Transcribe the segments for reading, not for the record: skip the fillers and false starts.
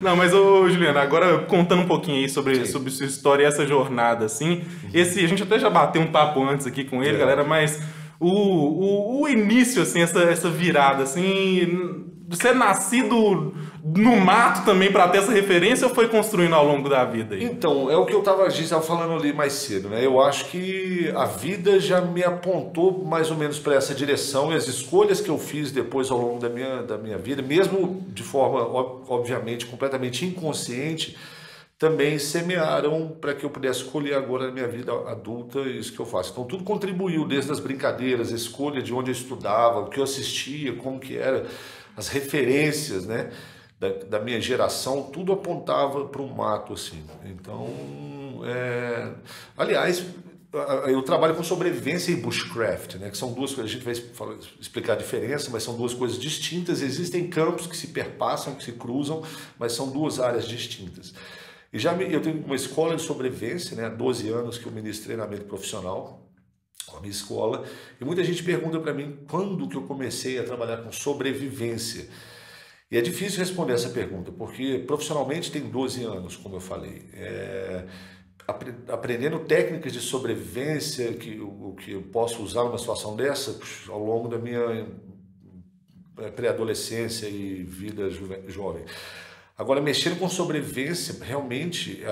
Não, mas ô Juliana, agora contando um pouquinho aí Sim. sobre sua história e essa jornada, assim, a gente até já bateu um papo antes aqui com ele, É. galera, mas o início, assim, essa virada, assim, você é nascido no mato também para ter essa referência ou foi construindo ao longo da vida aí? Então, é o que a gente estava falando ali mais cedo, né? Eu acho que a vida já me apontou mais ou menos para essa direção e as escolhas que eu fiz depois ao longo da minha vida, mesmo de forma, obviamente, completamente inconsciente, também semearam para que eu pudesse escolher agora na minha vida adulta isso que eu faço. Então, tudo contribuiu, desde as brincadeiras, a escolha de onde eu estudava, o que eu assistia, como que era, as referências, né? Da minha geração, tudo apontava para o mato, assim. Então, aliás, eu trabalho com sobrevivência e bushcraft, né? Que são duas coisas, a gente vai explicar a diferença, mas são duas coisas distintas. Existem campos que se perpassam, que se cruzam, mas são duas áreas distintas. Eu tenho uma escola de sobrevivência, né? Há 12 anos que eu ministro treinamento profissional com a minha escola, e muita gente pergunta para mim quando que eu comecei a trabalhar com sobrevivência. E é difícil responder essa pergunta, porque profissionalmente tem 12 anos, como eu falei. Aprendendo técnicas de sobrevivência, o que eu posso usar numa situação dessa, ao longo da minha pré-adolescência e vida jovem. Agora, mexendo com sobrevivência, realmente,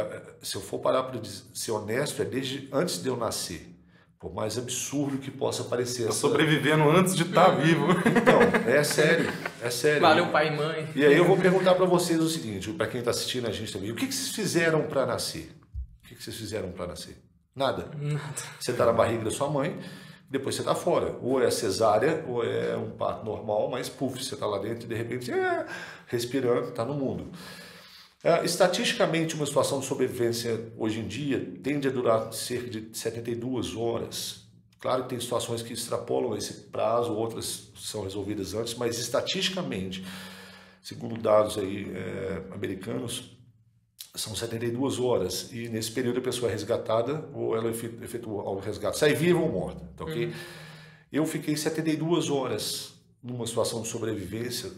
se eu for parar para ser honesto, é desde antes de eu nascer. Por mais absurdo que possa parecer Tá essa. sobrevivendo antes de estar vivo. Então, é sério, é sério. Valeu, pai e mãe. E aí eu vou perguntar para vocês o seguinte, para quem está assistindo a gente também, o que vocês fizeram para nascer? O que vocês fizeram para nascer? Nada. Você está na barriga da sua mãe, depois você está fora. Ou é cesárea, ou é um parto normal, mas puf, você está lá dentro e de repente, respirando, está no mundo. Estatisticamente, uma situação de sobrevivência hoje em dia tende a durar cerca de 72 horas. Claro que tem situações que extrapolam esse prazo, outras são resolvidas antes, mas estatisticamente, segundo dados aí, americanos, são 72 horas. E nesse período a pessoa é resgatada ou ela efetua o resgate, sai viva ou morta, tá ok? Eu fiquei 72 horas numa situação de sobrevivência,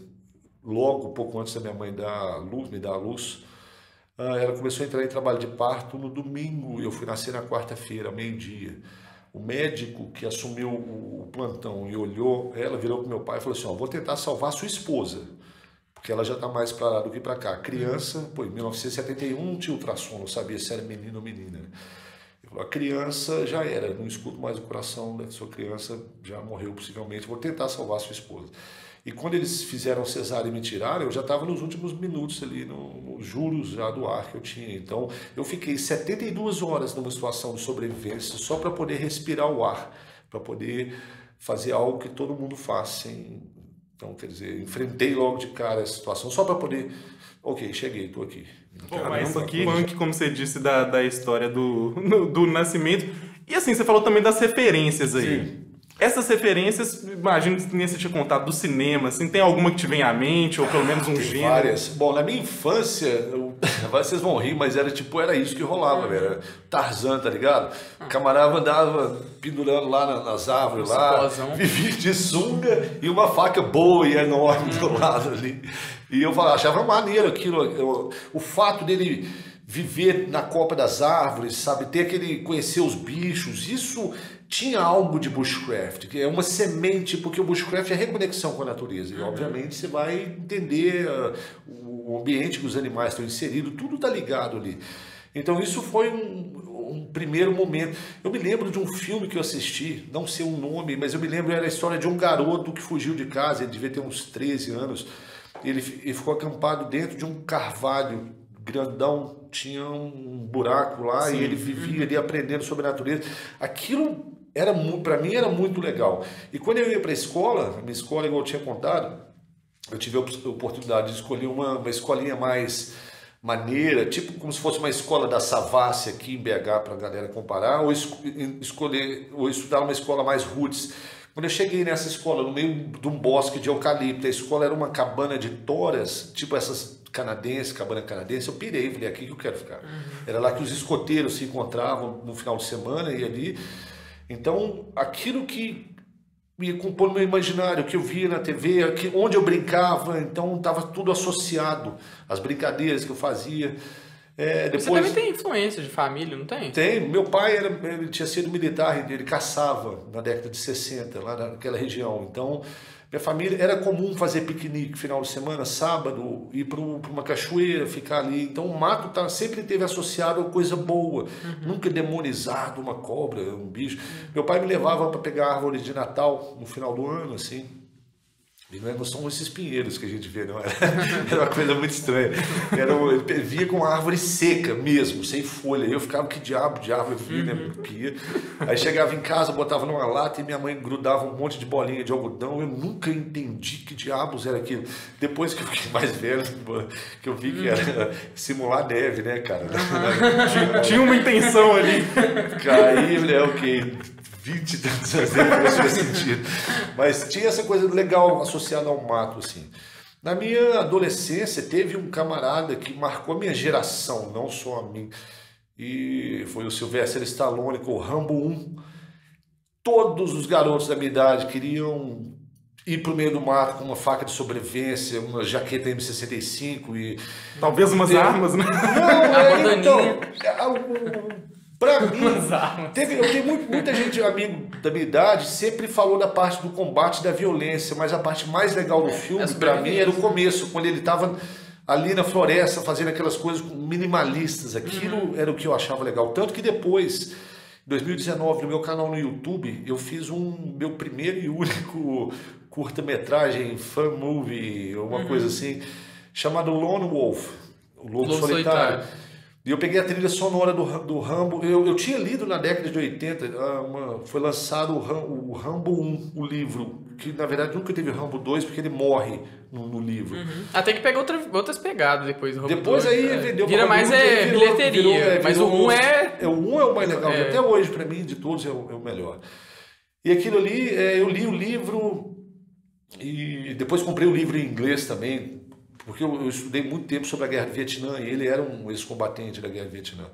logo pouco antes da minha mãe me dar a luz. Ela começou a entrar em trabalho de parto no domingo, eu fui nascer na quarta-feira, meio-dia. O médico que assumiu o plantão e olhou, ela virou para o meu pai e falou assim, vou tentar salvar sua esposa, porque ela já está mais para lá do que para cá. Criança, em 1971 não tinha ultrassom, não sabia se era menino ou menina. Ele falou, a criança já era, não escuto mais o coração da sua criança, já morreu possivelmente, vou tentar salvar sua esposa. E quando eles fizeram cesárea e me tiraram, eu já estava nos últimos minutos ali, nos juros já do ar que eu tinha. Então, eu fiquei 72 horas numa situação de sobrevivência só para poder respirar o ar, para poder fazer algo que todo mundo faz sem... Então, quer dizer, enfrentei logo de cara essa situação só para poder... Ok, cheguei, estou aqui. Caramba, que punk, como você disse, da história do nascimento. E assim, você falou também das referências aí. Sim. Essas referências, imagino que nem você tinha contado do cinema, assim, tem alguma que te vem à mente, ou pelo menos um Tem gênero? várias. Bom, na minha infância, vocês vão rir, mas era isso que rolava, velho. Era Tarzan, tá ligado? O camarada andava pendurando lá nas árvores, lá, Explosão. vivia de sunga e uma faca boa e enorme do lado ali. E eu achava maneiro aquilo, o fato dele viver na copa das árvores, sabe, conhecer os bichos, isso tinha algo de bushcraft, que é uma semente, porque o bushcraft é reconexão com a natureza, e obviamente você vai entender o ambiente que os animais estão inseridos, tudo está ligado ali. Então isso foi um primeiro momento. Eu me lembro de um filme que eu assisti, não sei o nome, mas eu me lembro, era a história de um garoto que fugiu de casa, ele devia ter uns 13 anos, ele ficou acampado dentro de um carvalho grandão, tinha um buraco lá. Sim. E ele vivia ali aprendendo sobre a natureza. Aquilo para mim era muito legal. E quando eu ia para a minha escola, igual eu tinha contado, eu tive a oportunidade de escolher uma escolinha mais maneira, tipo como se fosse uma escola da Savassi aqui em BH, para a galera comparar, ou estudar uma escola mais roots. Quando eu cheguei nessa escola, no meio de um bosque de eucalipto, a escola era uma cabana de toras, tipo essas cabana canadense, eu pirei, falei, aqui que eu quero ficar. Era lá que os escoteiros se encontravam no final de semana e ali. Então, aquilo que ia compor meu imaginário, o que eu via na TV, onde eu brincava, então estava tudo associado, as brincadeiras que eu fazia. Depois... Você também tem influência de família, não tem? Tem. Meu pai ele tinha sido militar, ele caçava na década de 60, lá naquela região. Então, minha família, era comum fazer piquenique final de semana, sábado, ir para uma cachoeira, ficar ali. Então, o mato sempre esteve associado a coisa boa, nunca demonizado, uma cobra, um bicho. Meu pai me levava para pegar a árvore de Natal no final do ano, assim. E não são esses pinheiros que a gente vê, não. Era uma coisa muito estranha. Ele via com a árvore seca mesmo, sem folha. Eu ficava, que diabo de árvore eu vi, né? Pia. Aí chegava em casa, botava numa lata e minha mãe grudava um monte de bolinha de algodão. Eu nunca entendi que diabos era aquilo. Depois que eu fiquei mais velho, que eu vi que era simular neve, né, cara? Tinha uma intenção ali. Caiu, né? Ok. 20 e tantos anos depois faz sentido. Mas tinha essa coisa legal associada ao mato, assim. Na minha adolescência, teve um camarada que marcou a minha geração, não só a mim. E foi o Sylvester Stallone com o Rambo 1. Todos os garotos da minha idade queriam ir pro meio do mato com uma faca de sobrevivência, uma jaqueta M65 e... Talvez umas armas, né? Não, então... Pra mim, eu tenho muita gente, amigo da minha idade, sempre falou da parte do combate, da violência, mas a parte mais legal do filme, pra mim, era o começo, quando ele tava ali na floresta, fazendo aquelas coisas minimalistas. Aquilo era o que eu achava legal. Tanto que depois, em 2019, no meu canal no YouTube, eu fiz meu primeiro e único curta-metragem, fan movie, uma coisa assim, chamado Lone Wolf, o Lobo Solitário. E eu peguei a trilha sonora do Rambo. Eu tinha lido na década de 80, foi lançado o Rambo 1, o livro, que na verdade nunca teve Rambo 2, porque ele morre no livro. Até que pega outras pegadas depois do Rambo 2. Depois aí vendeu vira mais bilheteria, mas o 1 o 1 é o mais legal, até hoje pra mim, de todos, é o melhor. E aquilo ali, eu li o livro e depois comprei o livro em inglês também, porque eu estudei muito tempo sobre a Guerra do Vietnã e ele era um ex-combatente da Guerra do Vietnã.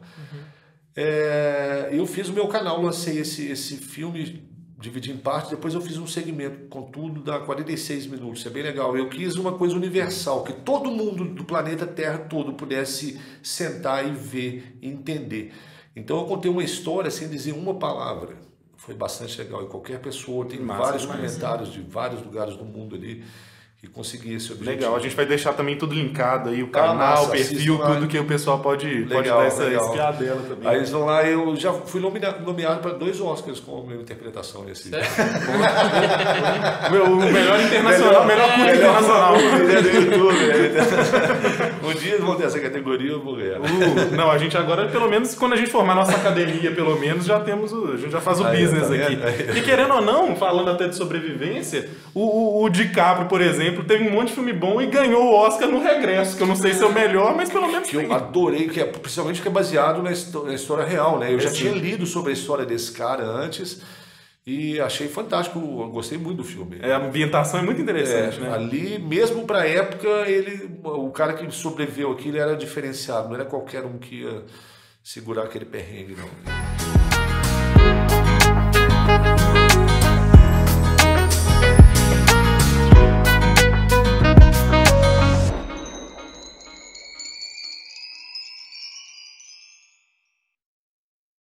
Eu fiz o meu canal, lancei esse filme, dividi em partes, depois eu fiz um segmento com tudo, dá 46 minutos, é bem legal. Eu quis uma coisa universal, que todo mundo do planeta Terra todo pudesse sentar e ver e entender. Então eu contei uma história sem dizer uma palavra. Foi bastante legal e qualquer pessoa, tem vários comentários de vários lugares do mundo ali, e conseguir esse objetivo. Legal, a gente vai deixar também tudo linkado aí, o canal, o perfil, tudo que o pessoal pode dar essa espiadela também. Aí eles vão lá, eu já fui nomeado para 2 Oscars com a minha interpretação nesse. O melhor internacional, melhor curta internacional. Um dia eles vão ter essa categoria, eu vou ganhar. Não, a gente agora, pelo menos, quando a gente formar nossa academia, pelo menos, a gente já faz o business aqui. E querendo ou não, falando até de sobrevivência, o DiCaprio, por exemplo, teve um monte de filme bom e ganhou o Oscar no Regresso, que eu não sei se é o melhor, mas pelo menos que eu adorei, principalmente que é baseado na história real, né? Eu já tinha lido sobre a história desse cara antes e achei fantástico, eu gostei muito do filme. A ambientação é muito interessante, né? Ali, mesmo pra época, o cara que sobreviveu aqui, ele era diferenciado, não era qualquer um que ia segurar aquele perrengue, não.